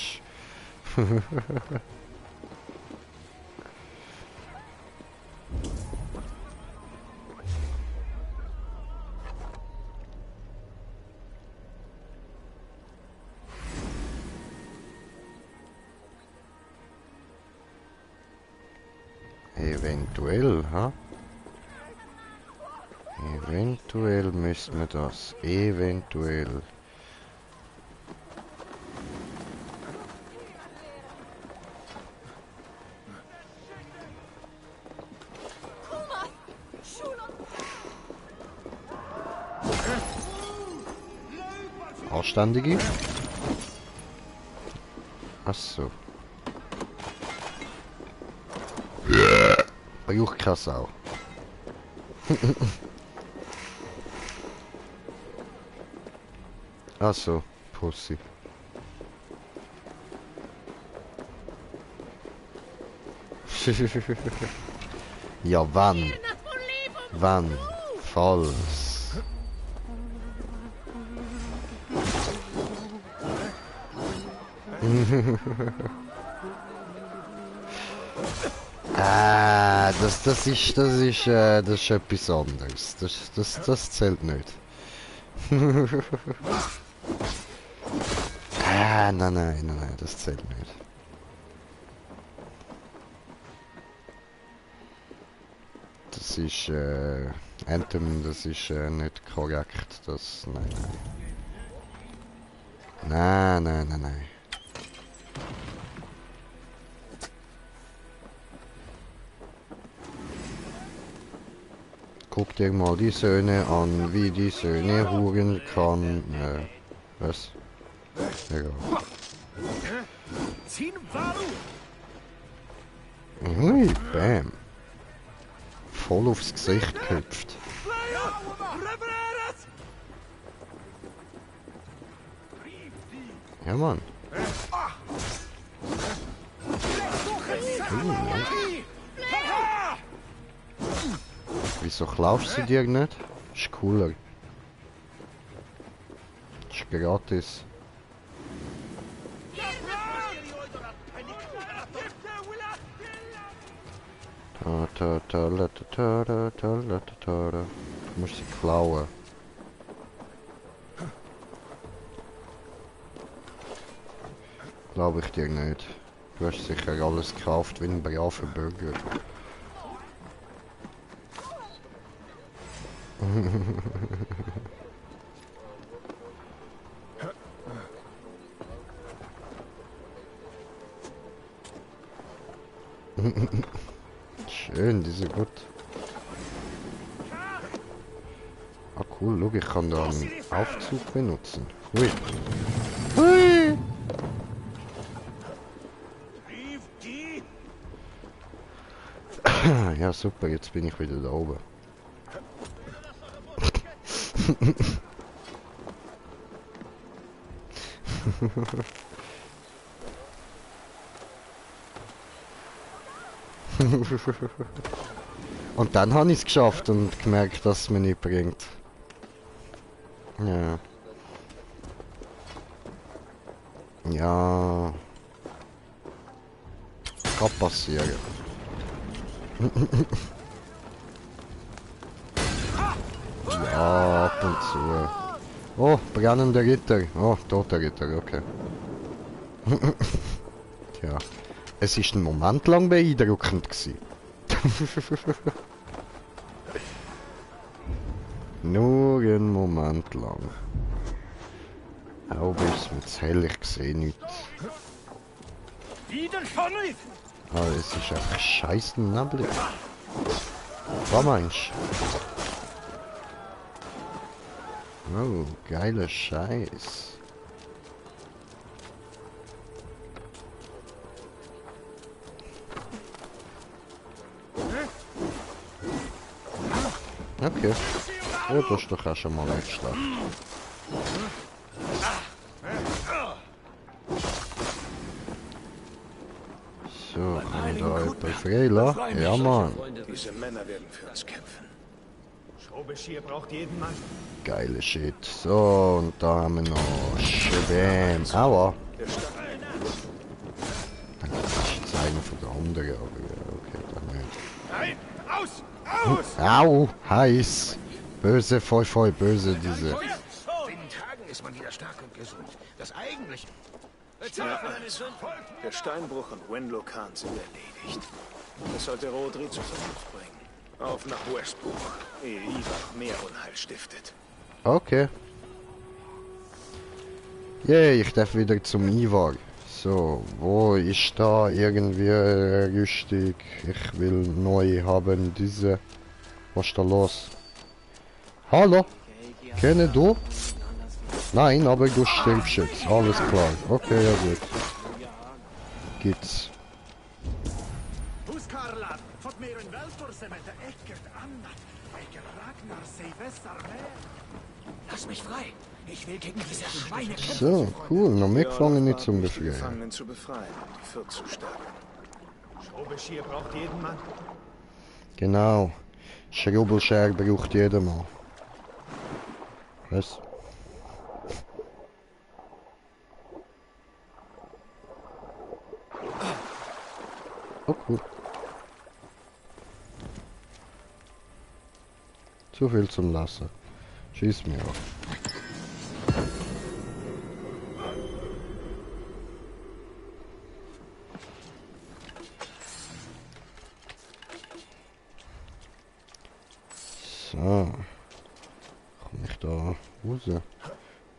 Eventuell, ha? Eventuell müssen wir das. Eventuell. Anständige? Ach so. Braucht keine Sau. Ach so, Pussy. Ja, wann? Wann? Falls. Das ist etwas anderes. Das zählt nicht. Nein, das zählt nicht. Das ist, Anthem, das ist nicht korrekt. Das, nein. Nein, nein, nein, nein. Guck dir mal die Söhne an, wie die Söhne huren kann. Was? Egal. Ui, bam. Voll aufs Gesicht gehüpft. Ja, Mann. Nice. Wieso klaust du dir nicht? Ist cooler. Ist gratis. Du musst sie klauen. Glaube ich dir nicht. Du hast sicher alles gekauft wie ein braver Bürger. Schön, die sind gut. Ah cool, schau, ich kann da einen Aufzug benutzen. Hui. Hui. Ja super, jetzt bin ich wieder da oben. Und dann habe ich es geschafft und gemerkt, dass es mir nicht bringt. Ja. Ja. Kann passieren. Ja, ab und zu. Oh, brennender Ritter. Oh, toter Ritter, okay. Tja. Es ist einen Moment lang beeindruckend gewesen. Nur einen Moment lang. Auch ist mir zu hell, ich sehe nichts. Ah, es ist einfach scheiß Nebel. Was meinst du? Oh, geiler Scheiß. Okay. Ja, das ist doch auch schon mal nicht schlecht. So, kann ich da jemanden freilassen? Ja, Mann. Diese Männer werden für uns kämpfen. Schobeschir braucht jeden Mann. Geile Shit. So, und da haben wir noch Schwäm. Aua. Das ist jetzt einer von der anderen, aber okay, dann nicht. Nein, aus! Aus! Au, heiß. Böse, voll böse, diese. In Tagen ist man wieder stark und gesund. Das eigentliche... Ja, also, der Steinbruch und Wenlow Khan sind erledigt. Das sollte Rodri zur Vernunft bringen. Auf nach Westbuch, ehe Ivar mehr Unheil stiftet. Okay. Yay, ich darf wieder zum Ivar. So, wo ist da irgendwie richtig? Ich will neu haben diese. Was ist da los? Hallo? Kenne du? Nein, aber du stirbst jetzt. Alles klar. Okay, ja gut. Geht's. Lass mich frei. Ich will gegen diese Schweine kämpfen. So, cool. Noch mehr Gefangene zum Befreien. Gefangenen zu befreien und die Fürth zu stärken. Schobeschir braucht jeden Mann. Genau. Schrubbelscher braucht jeder mal. Was? Oh cool. Zu viel zum Lassen. Schieß mir auf. So. Komm ich da raus?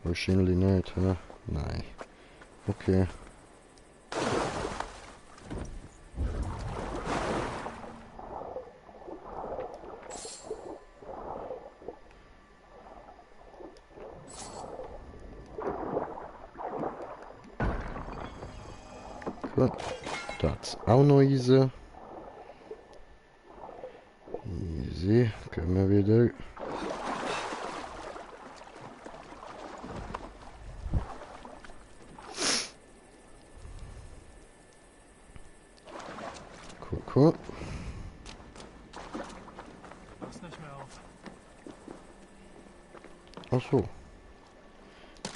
Wahrscheinlich nicht, hä? Nein. Okay. Gut. Das auch noch easy. Easy. Können wir wieder. Cool. Pass nicht mehr auf. Ach so.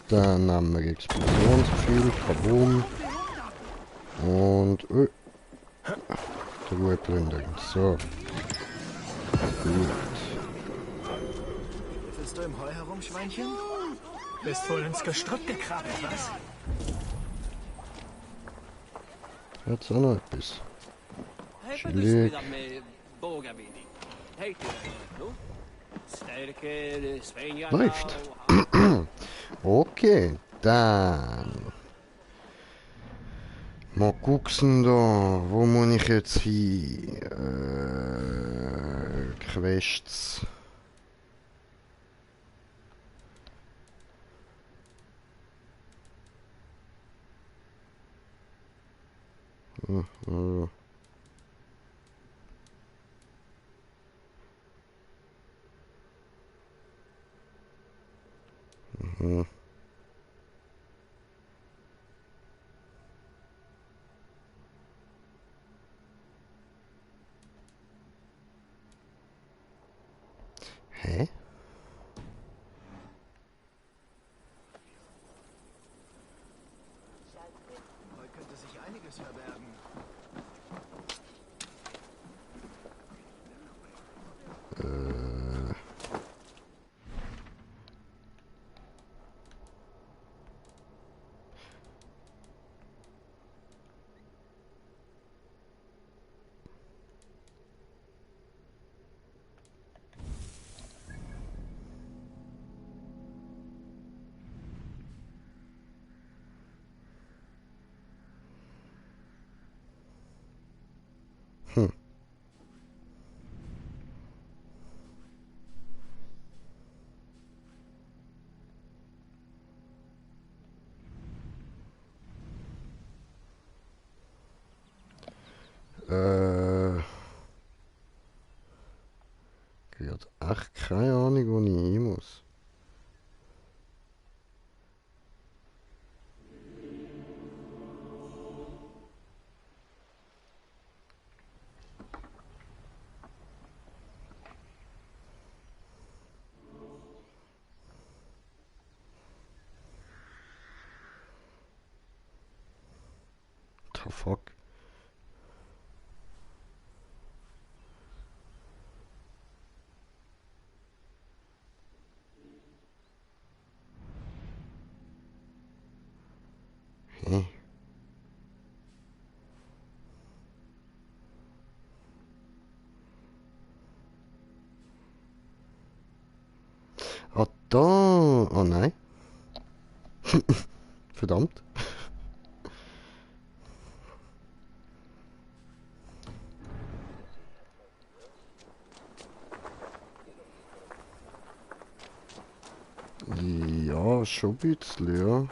Dann haben wir Explosionsgefühl, Kaboom. Und die Ruhe plündern. So. Gut. Willst du im Heu herum, Schweinchen? Bist wohl ins Gestrüpp gekrabbelt, was? Jetzt auch noch etwas. Chillig. Läuft. Okay, dann. Mal gucken da, wo muss ich jetzt hin? Quests. Also. Mhm. Hä? Heute könnte sich einiges verbergen. Hm. Ich habe echt keine Ahnung, wo ich hin muss. The fuck? Hä? Ah, da. Oh nein. Verdammt. Ja, schon ein bisschen, ja.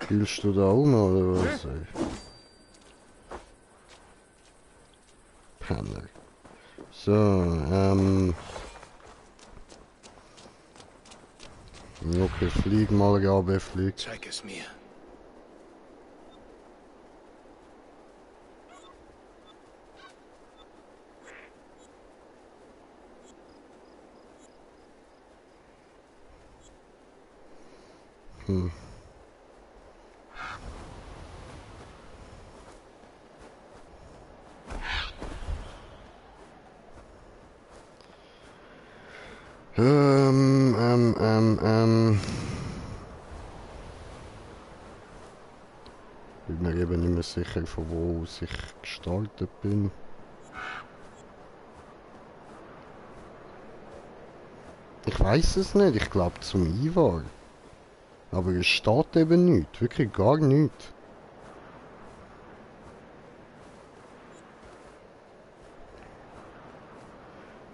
Spielst du da auch noch, oder was? Panel. So, okay, flieg mal, Gabe, flieg. Zeig es mir. Hm. Bin mir eben nicht mehr sicher, von wo aus ich gestartet bin. Ich weiß es nicht, ich glaube zum Ivar. Aber es steht eben nicht, wirklich gar nicht.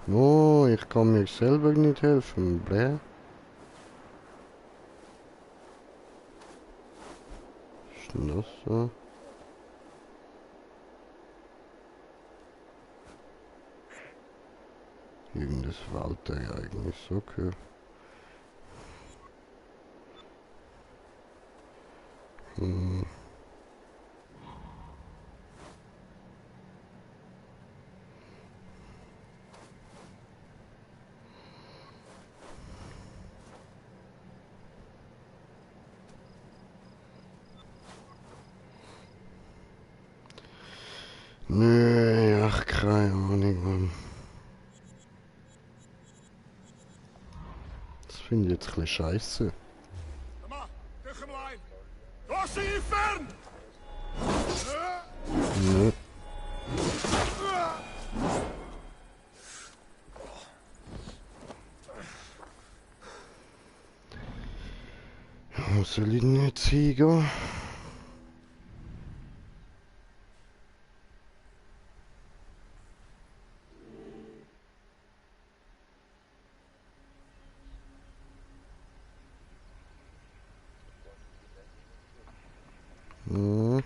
Oh, ich kann mir selber nicht helfen, bläh. Ist denn das so? Irgendes Weltereignis, okay. Hm. Nee, ach, keine Ahnung, Mann. Das finde ich jetzt ein bisschen scheiße. Nee. Wo soll ich denn jetzt hingehen? Hm.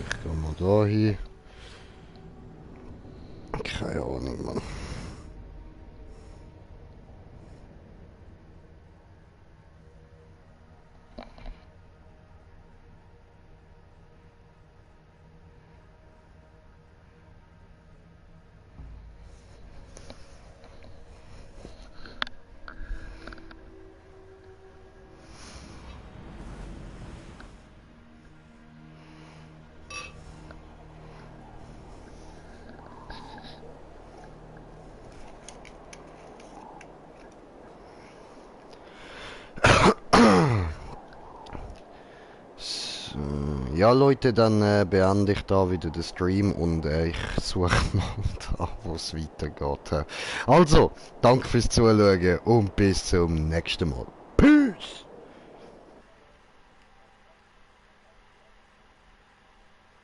Ich gehe mal da hin. Keine Ahnung, Mann. Ja Leute, dann beende ich da wieder den Stream und ich suche mal da, wo es weitergeht. Also, danke fürs Zuschauen und bis zum nächsten Mal.